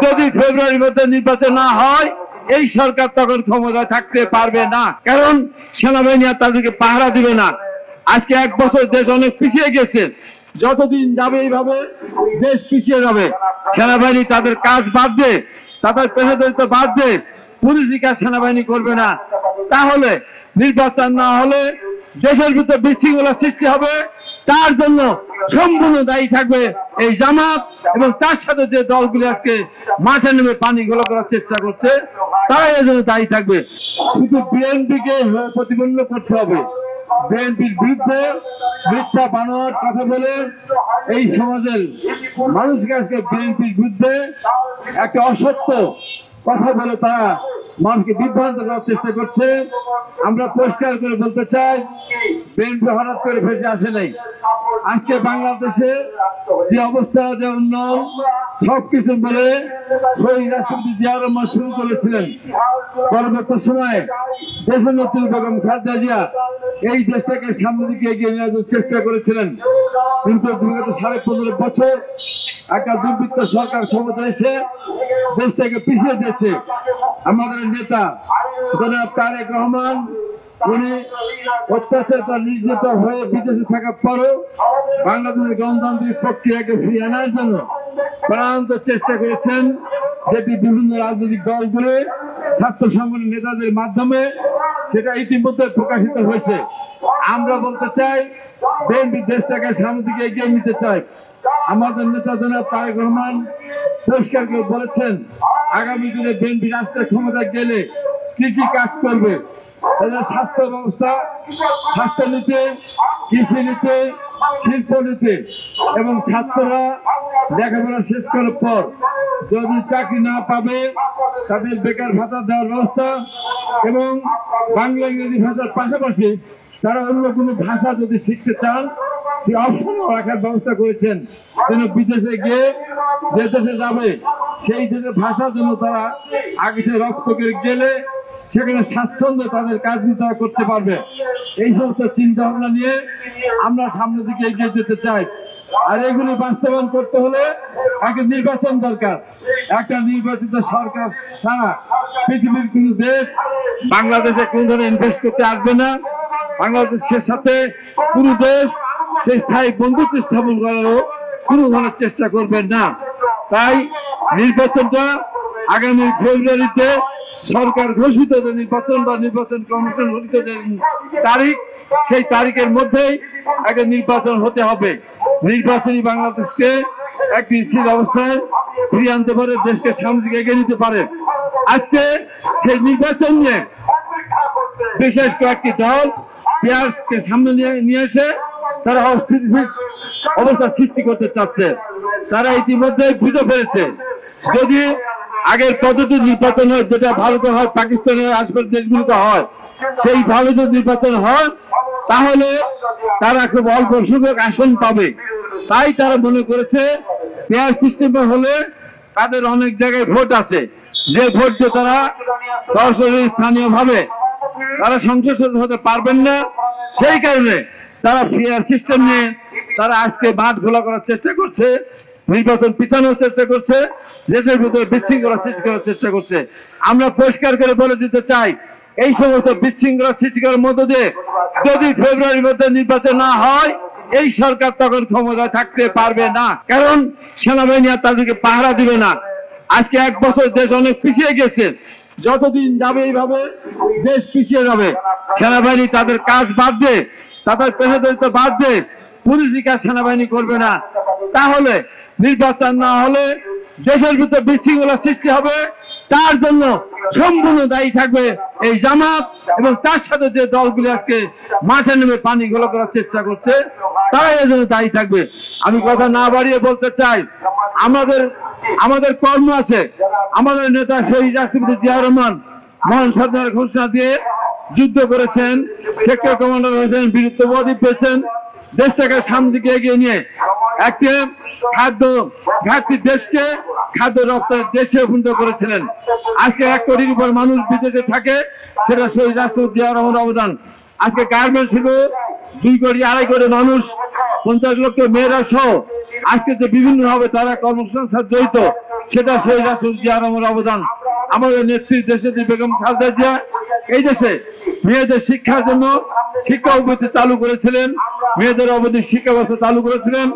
যদি ফেব্রুয়ারির মধ্যে নির্বাচন না হয় এই সরকার তখন ক্ষমতায় থাকতে পারবে না, কারণ সেনাবাহিনী আর তাদেরকে পাহারা দিবে না। আজকে 1 বছর দেশ অনেক পিছিয়ে গেছে, যতদিন যাবে এইভাবে দেশ পিছিয়ে যাবে। সেনাবাহিনী তাদের কাজ বাদ দিয়ে, তাদের পেশাদারিত্ব বাদ দিয়ে পুলিশি কাজ সেনাবাহিনী করবে না, তাহলে নির্বাচন না হলে দেশের ভিতরে বিশৃঙ্খলা সৃষ্টি হবে। তার জন্য সম্পূর্ণ দায়ী থাকবে এই জামাত এবং তার সাথে যে দলগুলি আজকে মাঠে নেমে পানি ঘোলা করার চেষ্টা করছে, তারাই এর জন্য দায়ী থাকবে। শুধু বিএনপিকে প্রতিবন্ধ করতে হবে। বিএনপির বিরুদ্ধে মিথ্যা বানোয়ার কথা বলে এই সমাজের মানুষকে আজকে বিএনপির বিরুদ্ধে একটা অসত্য কথা বলে তারা মানুষকে বিভ্রান্ত করার চেষ্টা করছে। আমরা পরিষ্কার করে বলতে চাই, বিএনপি হঠাৎ করে ভেসে আসে নাই। আজকে বাংলাদেশে যে অবস্থা, যে উন্নয়ন, সবকিছু বলে শহীদ রাষ্ট্রপতি জিয়াউর রহমান শুরু করেছিলেন। পরবর্তী সময়ে দেশনেত্রী বেগম খালেদা জিয়া এই দেশটাকে সামনের দিকে এগিয়ে নিয়ে যাওয়ার চেষ্টা করেছিলেন, কিন্তু বিগত 15.5 বছর একটা দুর্বৃত্ত সরকার ক্ষমতায় এসে দেশটাকে পিছিয়ে দিয়েছে। আমাদের নেতা জনাব তারেক রহমান, উনি অত্যাচার নির্যাতিত হয়ে বিদেশে থাকার পরও বাংলাদেশের গণতান্ত্রিক প্রক্রিয়াকে ফিরিয়ে আনার জন্য প্রাণান্ত চেষ্টা করেছেন, যেটি বিভিন্ন রাজনৈতিক দলগুলো, ছাত্র সংগঠনের নেতাদের মাধ্যমে সেটা ইতিমধ্যে প্রকাশিত হয়েছে। আমরা বলতে চাই, বিএনপি দেশটাকে সামনের দিকে এগিয়ে নিতে চাই। আমাদের নেতা জনাব তারেক রহমান পরিষ্কার করে বলেছেন, আগামী দিনে বিএনপি রাষ্ট্রের ক্ষমতায় গেলে কি কি কাজ করবে। স্বাস্থ্য ব্যবস্থা, স্বাস্থ্যনীতি, কৃষিনীতি, শিল্পনীতি এবং ছাত্ররা লেখাপড়া শেষ করার পর যদি চাকরি না পাবে তাদের বেকার ভাতা দেওয়ার ব্যবস্থা এবং বাংলা ইংরেজি ভাষার পাশাপাশি তারা অন্য কোনো ভাষা যদি শিখতে চান সে অপশন রাখার ব্যবস্থা করেছেন, যেন বিদেশে গিয়ে যে দেশে যাবে সেই দেশের ভাষার জন্য তারা আগে থেকে রপ্ত করে গেলে সেখানে স্বাচ্ছন্দ্যে তাদের কাজ তারা করতে পারবে। এই সমস্ত চিন্তা ভাবনা নিয়ে আমরা সামনের দিকে এগিয়ে যেতে চাই। আর এগুলি বাস্তবায়ন করতে হলে একটা নির্বাচন দরকার। একটা নির্বাচিত সরকার ছাড়া পৃথিবীর কোন দেশ বাংলাদেশে কোন ধরনের ইনভেস্ট করতে আসবে না। বাংলাদেশের সাথে পুরো দেশ সেই স্থায়ী বন্ধুত্ব স্থাপন করারও কোনো ধরনের চেষ্টা করবেন না। তাই নির্বাচনটা আগামী ফেব্রুয়ারিতে সরকার ঘোষিত যে নির্বাচন বা নির্বাচন কমিশন ঘোষিত যে তারিখ, সেই তারিখের মধ্যেই একটা নির্বাচন হতে হবে। নির্বাচনী বাংলাদেশকে একটি স্থির অবস্থায় ফিরিয়ে আনতে পারে, দেশকে সামনের দিকে এগিয়ে নিতে পারে। আজকে সেই নির্বাচন নিয়ে বিশেষ কয়েকটি দল পেঁয়াজকে সামনে নিয়ে এসে তারা অস্থিতিশীল অবস্থা সৃষ্টি করতে চাচ্ছে। তারা ইতিমধ্যে বুঝে ফেলেছে, যদি আগের পদ্ধতি নির্বাচন হয়, যেটা ভারতে হয়, পাকিস্তানের আশপাশ দেশগুলিতে হয়, সেইভাবে যদি নির্বাচন হয় তাহলে তারা খুব অল্প সংখ্যক আসন পাবে। তাই তারা মনে করেছে পেয়ার সিস্টেম হলে তাদের অনেক জায়গায় ভোট আছে, যে ভোট দিয়ে তারা সরাসরি স্থানীয় ভাবে তারা সংসদ সদস্য হতে পারবেন না। সেই কারণে তারা পেয়ার সিস্টেম নিয়ে তারা আজকে মাঠ ঘোলা করার চেষ্টা করছে, নির্বাচন পিছানোর চেষ্টা করছে, দেশের ভিতরে বিশৃঙ্খলা সৃষ্টি করার চেষ্টা করছে। আমরা পরিষ্কার করে বলে দিতে চাই, এই সমস্ত বিশৃঙ্খলা সৃষ্টি করার মধ্য দিয়ে যদি ফেব্রুয়ারির মধ্যে নির্বাচন না হয় এই সরকার তখন ক্ষমতায় থাকতে পারবে না, কারণ সেনাবাহিনী আর তাদেরকে পাহারা দিবে না। আজকে 1 বছর দেশ অনেক পিছিয়ে গেছে, যতদিন যাবে এইভাবে দেশ পিছিয়ে যাবে। সেনাবাহিনী তাদের কাজ বাদ দিয়ে, তাদের পেশাদারিত্ব বাদ দিয়ে পুলিশি কাজ সেনাবাহিনী করবে না, তাহলে নির্বাচন না হলে দেশের ভিতরে বিশৃঙ্খলা সৃষ্টি হবে। তার জন্য সম্পূর্ণ দায়ী থাকবে এই জামাত এবং তার সাথে যে দলগুলি আজকে মাঠে নেমে পানি ঘোলা করার চেষ্টা করছে, তারাই এর জন্য দায়ী থাকবে। আমি কথা না বাড়িয়ে বলতে চাই, আমাদের কর্ম আছে। আমাদের নেতা শহীদ রাষ্ট্রপতি জিয়াউর রহমান মহান স্বাধীনতার ঘোষণা দিয়ে যুদ্ধ করেছেন, সেক্টর কমান্ডার হয়েছেন, বীরত্ব উপাধি পেয়েছেন, দেশটাকে সামনের দিকে এগিয়ে নিয়ে একটি খাদ্য ঘাটতি দেশকে খাদ্য রপ্তানির দেশে উন্নত করেছিলেন। আজকে 1 কোটির উপর মানুষ বিদেশে থাকে, সেটা শহীদ রাষ্ট্রপতি জিয়াউর রহমানের অবদান। আজকে গার্মেন্টস ছিল 2 কোটি 2.5 কোটি মানুষ, 50 লক্ষ মেয়েরা সহ আজকে যে বিভিন্ন ভাবে তারা কর্মসংস্থান জড়িত, সেটা শহীদ রাষ্ট্রপতি জিয়া রহমানের অবদান। আমাদের নেত্রী দেশনেত্রী বেগম খালেদা জিয়া এই দেশে মেয়েদের শিক্ষার জন্য শিক্ষা অবধি চালু করেছিলেন, মেয়েদের অবধি শিক্ষা ব্যবস্থা চালু করেছিলেন।